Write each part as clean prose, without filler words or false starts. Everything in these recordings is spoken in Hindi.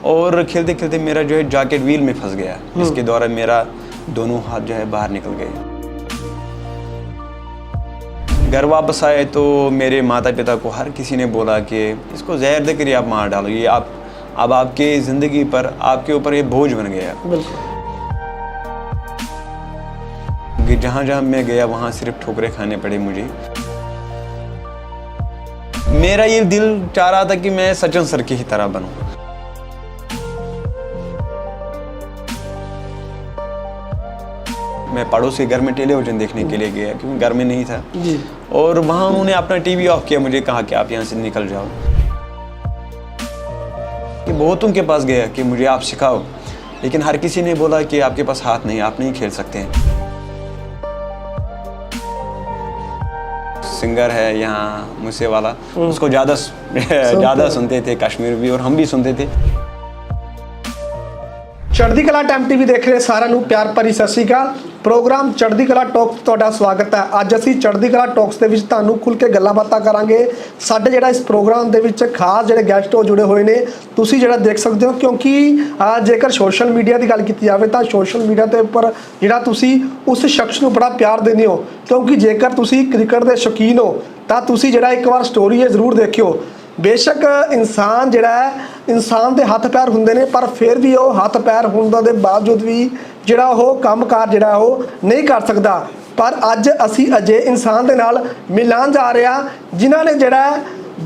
और खेलते खेलते मेरा जो है जैकेट व्हील में फंस गया, इसके द्वारा मेरा दोनों हाथ जो है बाहर निकल गए। घर वापस आए तो मेरे माता पिता को हर किसी ने बोला कि इसको जहर देकर ही आप मार डालो, ये अब आपके ज़िंदगी पर आपके ऊपर ये बोझ बन गया। कि जहाँ जहाँ मैं गया वहाँ सिर्फ ठोकरें खाने पड़े मुझे। मेरा ये दिल चाह रहा था कि मैं सचिन सर की ही तरह बनूं। मैं पड़ोसी घर में टेलीविजन देखने के लिए गया क्योंकि घर में नहीं था जी। और वहाँ उन्होंने अपना टीवी ऑफ किया, मुझे कहा कि आप यहाँ से निकल जाओ। कि बहुतों के पास गया कि मुझे आप सिखाओ, लेकिन हर किसी ने बोला कि आपके पास हाथ नहीं, आप नहीं खेल सकते हैं। सिंगर है यहाँ मूसे वाला, उसको ज़्यादा सुनते थे, कश्मीर भी, और हम भी सुनते थे। चढ़दी कला टाइम टीवी देख रहे साਰਿਆਂ ਨੂੰ ਪਿਆਰ ਭਰੀ ਸਤਿ ਸ਼੍ਰੀ ਅਕਾਲ। ਪ੍ਰੋਗਰਾਮ ਚੜ੍ਹਦੀ ਕਲਾ ਟਾਕਸ ਤੁਹਾਡਾ ਸਵਾਗਤ ਹੈ। ਅੱਜ ਅਸੀਂ ਚੜ੍ਹਦੀ ਕਲਾ ਟਾਕਸ ਦੇ ਵਿੱਚ ਤੁਹਾਨੂੰ ਖੁੱਲ੍ਹ ਕੇ ਗੱਲਾਂ ਬਾਤਾਂ ਕਰਾਂਗੇ। ਸਾਡੇ ਜਿਹੜਾ ਇਸ ਪ੍ਰੋਗਰਾਮ ਦੇ ਵਿੱਚ ਖਾਸ ਜਿਹੜੇ ਗੈਸਟ ਹੋ ਜੁੜੇ ਹੋਏ ਨੇ, ਤੁਸੀਂ ਜਿਹੜਾ ਦੇਖ ਸਕਦੇ ਹੋ, ਕਿਉਂਕਿ ਜੇਕਰ ਸੋਸ਼ਲ ਮੀਡੀਆ ਦੀ ਗੱਲ ਕੀਤੀ ਜਾਵੇ ਤਾਂ ਸੋਸ਼ਲ ਮੀਡੀਆ ਦੇ ਉੱਪਰ ਜਿਹੜਾ ਤੁਸੀਂ ਉਸ ਸ਼ਖਸ ਨੂੰ ਬੜਾ ਪਿਆਰ ਦਿੰਦੇ ਹੋ, ਕਿਉਂਕਿ ਜੇਕਰ ਤੁਸੀਂ ਕ੍ਰਿਕਟ ਦੇ ਸ਼ੌਕੀਨ ਹੋ ਤਾਂ ਤੁਸੀਂ ਜਿਹੜਾ ਇੱਕ ਵਾਰ ਸਟੋਰੀ ਇਹ ਜ਼ਰੂਰ ਦੇਖਿਓ। बेशक इंसान जिहड़ा है इंसान के हथ पैर हुंदे ने, पर फिर भी वो हथ पैर होने के बावजूद भी जिहड़ा वो काम कार जिहड़ा वो नहीं कर सकता। पर अज असी अजे इंसान के नाल मिलान जा रहे हैं जिन्हां ने जिहड़ा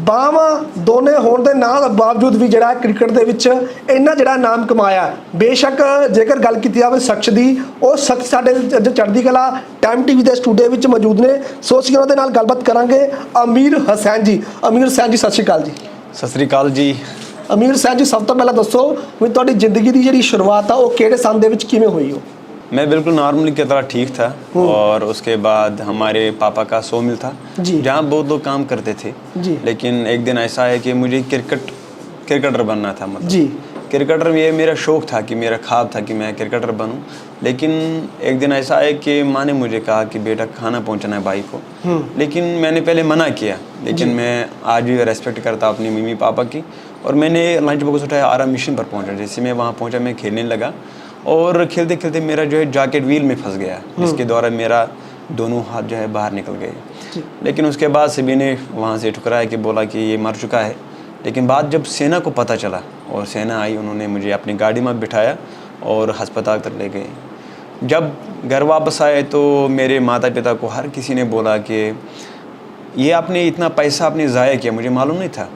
बाहां दोने होने के नाल बावजूद भी जिहड़ा क्रिकेट दे विच इन्ना जिहड़ा नाम कमाया। बेशक जेकर गल कीती जावे शख्स दी, वो शख्स साडे चढ़दी कला टाइम टीवी के स्टूडियो में मौजूद ने। सो असीं उन्हां दे नाल गलबात करांगे। अमीर हुसैन जी, अमीर हुसैन जी सत श्री अकाल जी। सत श्री अकाल जी। अमीर हुसैन जी, सब तो पहला दसो भी तुहाडी जिंदगी की जिहड़ी शुरुआत आ वो किहड़े सन दे विच किवें होई हो? मैं बिल्कुल नॉर्मली की तरह ठीक था, और उसके बाद हमारे पापा का सो मिल था जहाँ बहुत लोग काम करते थे जी। लेकिन एक दिन ऐसा है कि मुझे क्रिकेटर बनना था, मतलब जी। क्रिकेटर ये मेरा शौक़ था, कि मेरा ख्वाब था कि मैं क्रिकेटर बनूं। लेकिन एक दिन ऐसा है कि माँ ने मुझे कहा कि बेटा खाना पहुंचाना है भाई को। लेकिन मैंने पहले मना किया, लेकिन मैं आज भी रेस्पेक्ट करता अपनी मम्मी पापा की, और मैंने लंच बॉक्स उठाया, आराम मिशन पर पहुँचा। जैसे मैं वहाँ पहुँचा, मैं खेलने लगा, और खेलते खेलते मेरा जो है जैकेट व्हील में फंस गया, जिसके द्वारा मेरा दोनों हाथ जो है बाहर निकल गए। लेकिन उसके बाद सभी ने वहाँ से ठुकराया कि बोला कि ये मर चुका है। लेकिन बाद जब सेना को पता चला और सेना आई, उन्होंने मुझे अपनी गाड़ी में बिठाया और अस्पताल तक ले गए। जब घर वापस आए तो मेरे माता पिता को हर किसी ने बोला कि ये आपने इतना पैसा आपने ज़ाया किया, मुझे मालूम नहीं था।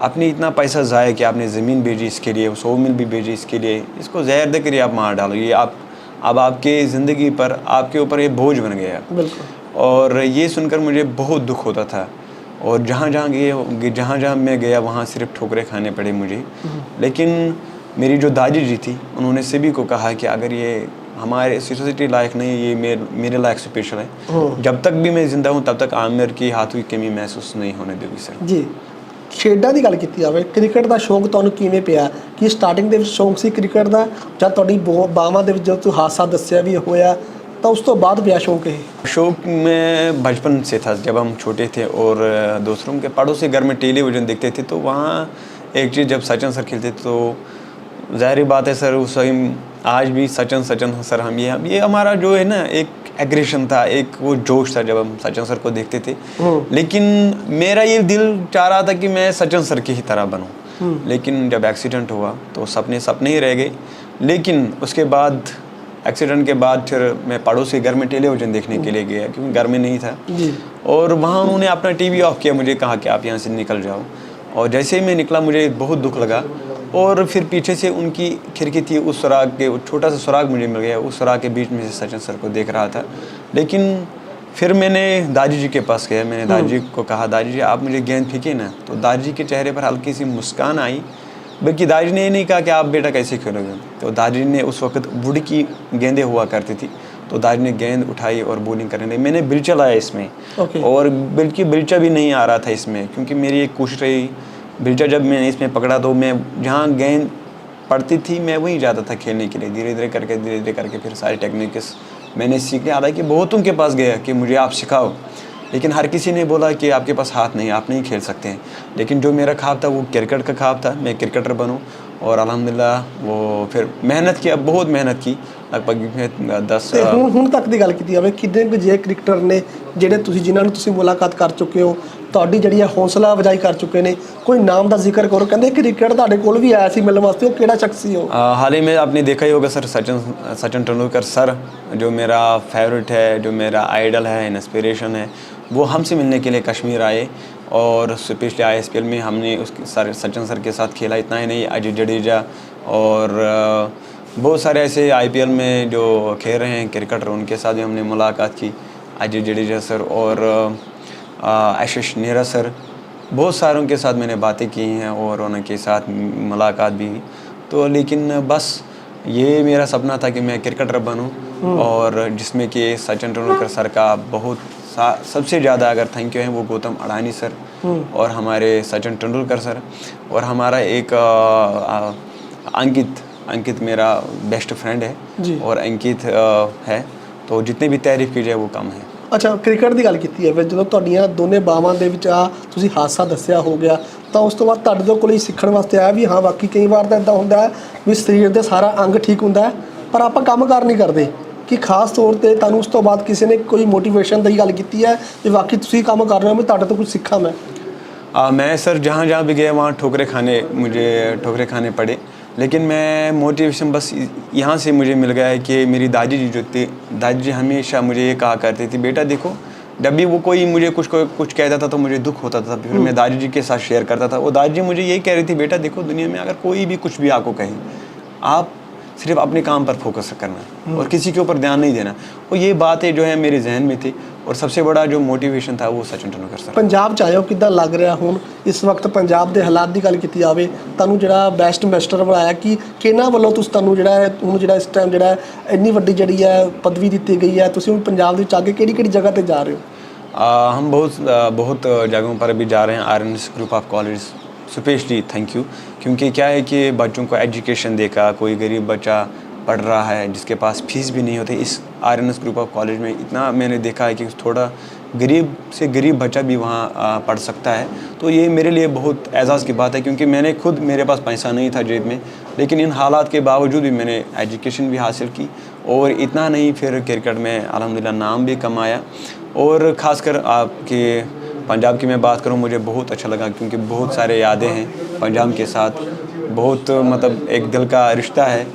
आपने इतना पैसा ज़ाया किया, आपने ज़मीन भेजी इसके लिए, 100 मिल भी भेजी इसके लिए, इसको जहर देकर ही आप मार डालो, ये अब आपके ज़िंदगी पर आपके ऊपर ये बोझ बन गया। और ये सुनकर मुझे बहुत दुख होता था, और जहाँ जहाँ मैं गया वहाँ सिर्फ ठोकरें खाने पड़े मुझे। लेकिन मेरी जो दादी जी थी, उन्होंने सभी को कहा कि अगर ये हमारे सोसाइटी लायक नहीं, ये मेरे लायक स्पेशल है, जब तक भी मैं जिंदा हूँ तब तक आमिर की हाथों की कमी महसूस नहीं होने देगी सर जी। ਖੇਡਾਂ ਦੀ ਗੱਲ ਕੀਤੀ ਜਾਵੇ, ਕ੍ਰਿਕਟ ਦਾ ਸ਼ੌਂਕ ਤੁਹਾਨੂੰ ਕਿਵੇਂ ਪਿਆ? ਕਿ ਸਟਾਰਟਿੰਗ ਦੇ ਵਿੱਚ ਸ਼ੌਂਕ ਸੀ ਕ੍ਰਿਕਟ ਦਾ, ਜਾਂ ਤੁਹਾਡੀ ਬਾਹਾਂ ਦੇ ਵਿੱਚ ਜਦੋਂ ਤੁਸੀਂ ਹਾਦਸਾ ਦੱਸਿਆ ਵੀ ਹੋਇਆ तो उस तो बाद भी शौक है? शौक में बचपन से था। जब हम छोटे थे और दूसरों के पड़ोसी घर में टेलीविज़न देखते थे, तो वहाँ एक चीज़, जब सचिन सर खेलते तो ज़ाहिर बात है सर, उस टाइम आज भी सचिन सर हम ये हमारा जो है ना एक एग्रेशन था, एक वो जोश था जब हम सचिन सर को देखते थे। लेकिन मेरा ये दिल चाह रहा था कि मैं सचिन सर की ही तरह बनूं। लेकिन जब एक्सीडेंट हुआ तो सपने ही रह गए। लेकिन उसके बाद एक्सीडेंट के बाद फिर मैं पड़ोसी घर में टेलीविज़न देखने के लिए गया क्योंकि घर में नहीं था जी। और वहाँ उन्होंने अपना टीवी ऑफ किया, मुझे कहा कि आप यहाँ से निकल जाओ। और जैसे ही मैं निकला मुझे बहुत दुख लगा, और फिर पीछे से उनकी खिड़की थी, उस सुराग के छोटा सा सुराग मुझे मिल गया, उस सुराग के बीच में से सचिन सर को देख रहा था। लेकिन फिर मैंने दादी जी के पास गया, मैंने दादी जी को कहा, दादी जी आप मुझे गेंद फेंके ना। तो दादी जी के चेहरे पर हल्की सी मुस्कान आई, बल्कि दादी ने ये नहीं कहा कि आप बेटा कैसे खेलोगे। तो दादी ने उस वक्त वुड की गेंदें हुआ करती थी, तो दादी ने गेंद उठाई और बॉलिंग करने लगी। मैंने बिल्चा लाया इसमें और बल्कि बिल्चा भी नहीं आ रहा था इसमें, क्योंकि मेरी एक कोशिश रही। बिल्चा जब मैंने इसमें पकड़ा तो मैं जहाँ गेंद पड़ती थी मैं वहीं जाता था खेलने के लिए। धीरे धीरे करके फिर सारी टेक्निक्स मैंने सीखे। हालांकि बहुतों के पास गया कि मुझे आप सिखाओ, लेकिन हर किसी ने बोला कि आपके पास हाथ नहीं, आप नहीं खेल सकते हैं। लेकिन जो मेरा ख्वाब था वो क्रिकेट का ख्वाब था, मैं क्रिकेटर बनूं। और अल्हम्दुलिल्लाह वो फिर मेहनत किया, बहुत मेहनत की, लगभग 10 ਤੇ ਹੁਣ ਤੱਕ ਦੀ ਗੱਲ ਕੀਤੀ ਜਾਵੇ ਕਿੰਨੇ ਕੁ ਜੇ ਕ੍ਰਿਕਟਰ ਨੇ ਜਿਹੜੇ ਤੁਸੀਂ ਜਿਨ੍ਹਾਂ ਨੂੰ ਤੁਸੀਂ ਮੁਲਾਕਾਤ ਕਰ ਚੁੱਕੇ ਹੋ, ਤੁਹਾਡੀ ਜਿਹੜੀ ਹੈ ਹੌਸਲਾ ਅਫਜ਼ਾਈ ਕਰ ਚੁੱਕੇ ਨੇ, ਕੋਈ ਨਾਮ ਦਾ ਜ਼ਿਕਰ ਕਰੋ। ਕਹਿੰਦੇ ਕ੍ਰਿਕਟ ਤੁਹਾਡੇ ਕੋਲ ਵੀ ਆਇਆ ਸੀ ਮਿਲਣ ਵਾਸਤੇ, ਉਹ ਕਿਹੜਾ शख्स ਸੀ ਉਹ? हाल ही में आपने देखा ही होगा सर, सचिन तेंदुलकर सर जो मेरा फेवरेट है, जो मेरा आइडल है, इंस्पिरेशन है, वो हमसे मिलने के लिए कश्मीर आए और स्पेशली ISPL में हमने सचिन सर के साथ खेला। इतना ही नहीं, अजय जडेजा और बहुत सारे ऐसे IPL में जो खेल रहे हैं क्रिकेटर, उनके साथ भी हमने मुलाकात की। अजय जडेजा सर और आशीष नेहरा सर, बहुत सारों के साथ मैंने बातें की हैं और उनके साथ मुलाकात भी हुई। तो लेकिन बस ये मेरा सपना था कि मैं क्रिकेटर बनूं, और जिसमें कि सचिन तेंदुलकर सर का बहुत सबसे ज़्यादा अगर थैंक यू है वो गौतम अडानी सर और हमारे सचिन तेंदुलकर सर, और हमारा एक अंकित मेरा बेस्ट फ्रेंड है और अंकित है, तो जितने भी तारीफ़ की जाए वो कम है। ਅੱਛਾ, ਕ੍ਰਿਕਟ ਦੀ ਗੱਲ ਕੀਤੀ ਹੈ, ਫਿਰ ਜਦੋਂ ਤੁਹਾਡੀਆਂ ਦੋਨੇ ਬਾਹਾਂ ਦੇ ਵਿੱਚ ਆ ਤੁਸੀਂ ਹਾਦਸਾ ਦੱਸਿਆ ਹੋ ਗਿਆ, ਤਾਂ ਉਸ ਤੋਂ ਬਾਅਦ ਤੁਹਾਡੇ ਤੋਂ ਕੋਲ ਸਿੱਖਣ ਵਾਸਤੇ ਆਇਆ ਵੀ ਹਾਂ ਵਾਕਈ ਕਈ ਵਾਰ ਤਾਂ ਇੱਦਾਂ ਹੁੰਦਾ ਹੈ ਵੀ ਸਰੀਰ ਦੇ ਸਾਰਾ ਅੰਗ ਠੀਕ ਹੁੰਦਾ ਹੈ ਪਰ ਆਪਾਂ ਕੰਮ ਕਾਰ ਨਹੀਂ ਕਰਦੇ, ਕਿ ਖਾਸ ਤੌਰ ਤੇ ਤੁਹਾਨੂੰ ਉਸ ਤੋਂ ਬਾਅਦ ਕਿਸੇ ਨੇ ਕੋਈ मोटिवेशन ਦੀ ਗੱਲ ਕੀਤੀ है कि वाकई ਤੁਸੀਂ ਕੰਮ कर रहे हो, मैं ਤੁਹਾਡੇ ਤੋਂ कुछ सीखा मैं सर जहाँ भी गया वहाँ मुझे ठोकरे खाने पड़े, लेकिन मैं मोटिवेशन बस यहाँ से मुझे मिल गया है कि मेरी दादी जी जो थी, दादी जी हमेशा मुझे ये कहा करती थी, बेटा देखो जब भी वो कोई मुझे कुछ कहता था तो मुझे दुख होता था, फिर मैं दादी जी के साथ शेयर करता था। वो दादी जी मुझे यही कह रही थी, बेटा देखो दुनिया में अगर कोई भी कुछ भी आपको कहे, आप सिर्फ अपने काम पर फोकस करना और किसी के ऊपर ध्यान नहीं देना। और ये बातें जो है मेरे जहन में थी, और सबसे बड़ा जो मोटिवेशन था वो सचिन तेंदुलकर सर। पंजाब च आए हो, किद्दां लग रहा हुण इस वक्त पंजाब के हालात की गल की जाए, तुहानूं जिहड़ा बेस्ट एम्बेसडर बनाया कि किहनां वल्लों तुहानूं जिहड़ा है हुण जिहड़ा इस टाइम जिहड़ा इन्नी वड्डी जिहड़ी है पदवी दी गई है, तुसीं हुण पंजाब दे विच आगे किहड़ी जगह ते जा रहे हो? हम बहुत जगहों पर अभी जा रहे हैं। RNS group of college specially thank you, क्योंकि क्या है कि बच्चों को एजुकेशन देकर, कोई गरीब बच्चा पढ़ रहा है जिसके पास फीस भी नहीं होती, इस RNS ग्रुप ऑफ कॉलेज में इतना मैंने देखा है कि थोड़ा गरीब से गरीब बच्चा भी वहाँ पढ़ सकता है। तो ये मेरे लिए बहुत एजाज़ की बात है, क्योंकि मैंने खुद, मेरे पास पैसा नहीं था जेब में, लेकिन इन हालात के बावजूद भी मैंने एजुकेशन भी हासिल की, और इतना नहीं फिर क्रिकेट में अल्हम्दुलिल्लाह नाम भी कमाया। और ख़ासकर आपके पंजाब की मैं बात करूं, मुझे बहुत अच्छा लगा, क्योंकि बहुत सारे यादें हैं पंजाब के साथ, बहुत मतलब एक दिल का रिश्ता है।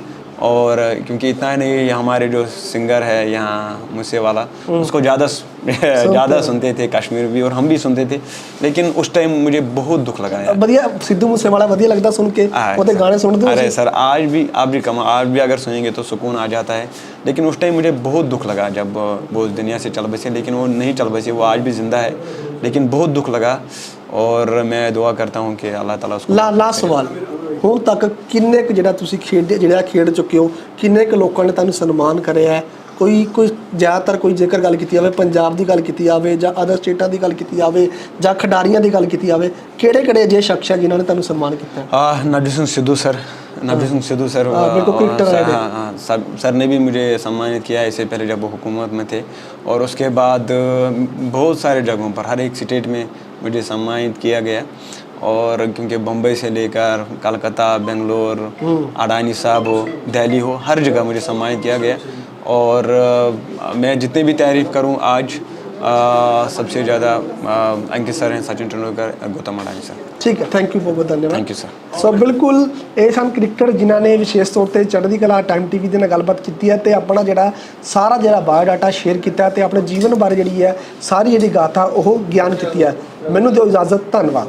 और क्योंकि इतना नहीं, हमारे जो सिंगर है यहाँ मूसेवाला, उसको ज़्यादा सुनते थे कश्मीर भी, और हम भी सुनते थे, लेकिन उस टाइम मुझे बहुत दुख लगा यार। बढ़िया सिद्धू मूसेवाला बढ़िया लगता सुन के, वो गाने सुनते। अरे सर आज भी अगर सुनेंगे तो सुकून आ जाता है, लेकिन उस टाइम मुझे बहुत दुख लगा जब वो इस दुनिया से चल बसे, लेकिन वो नहीं चल बसे, वो आज भी ज़िंदा है, लेकिन बहुत दुख लगा। और मैं दुआ करता हूँ कि अल्लाह ताला उसको। लास्ट सवाल, ਹੁਣ तक किन्ने क ਜਿਹੜਾ ਤੁਸੀਂ ਖੇਡ ਚੁੱਕੇ ਹੋ, ਕਿੰਨੇ ਕ ਲੋਕਾਂ ਨੇ ਤੁਹਾਨੂੰ ਸਨਮਾਨ ਕਰਿਆ ਹੈ? ਕੋਈ ਜ਼ਿਆਦਾਤਰ ਕੋਈ ਜੇਕਰ ਗੱਲ ਕੀਤੀ ਜਾਵੇ ਪੰਜਾਬ ਦੀ ਗੱਲ ਕੀਤੀ ਜਾਵੇ ਜਾਂ ਅਦਰ ਸਟੇਟਾਂ ਦੀ ਗੱਲ ਕੀਤੀ ਜਾਵੇ ਜਾਂ ਖਿਡਾਰੀਆਂ ਦੀ ਗੱਲ ਕੀਤੀ ਜਾਵੇ, ਕਿਹੜੇ ਜੇ ਸ਼ਖਸ ਹੈ ਜਿਨ੍ਹਾਂ ਨੇ ਤੁਹਾਨੂੰ ਸਨਮਾਨ ਕੀਤਾ? नवजोत सिंह सिद्धू सर, सर ने भी मुझे सम्मानित किया है, इससे पहले जब वो हुकूमत में थे, और उसके बाद बहुत सारे जगहों पर, हर एक स्टेट में मुझे सम्मानित किया गया। और क्योंकि बम्बई से लेकर कलकत्ता, बेंगलोर, अडानी साहब हो, दिल्ली हो, हर जगह मुझे सम्मानित किया गया। और मैं जितने भी तारीफ़ करूं आज, सबसे ज़्यादा अंकित सर हैं, सचिन तेंदुलकर, गौतम अडानी सर। ठीक है, थैंक यू, बहुत बहुत धन्यवाद। Thank you sir. सो बिल्कुल ये सन क्रिकेटर जिन्हों ने विशेष तौर पर चढ़ती कला टाइम TV ਦੇ ਨਾਲ ਗੱਲਬਾਤ ਕੀਤੀ ਹੈ, ਤੇ ਆਪਣਾ ਜਿਹੜਾ ਸਾਰਾ ਜਿਹੜਾ ਬਾਇਓਡਾਟਾ ਸ਼ੇਅਰ ਕੀਤਾ ਤੇ ਆਪਣੇ ਜੀਵਨ ਬਾਰੇ ਜਿਹੜੀ ਹੈ ਸਾਰੀ ਜਿਹੜੀ ਗਾਥਾ ਉਹ ਗਿਆਨ ਕੀਤੀ ਹੈ। ਮੈਨੂੰ ਦਿਓ ਇਜਾਜ਼ਤ, ਧੰਨਵਾਦ।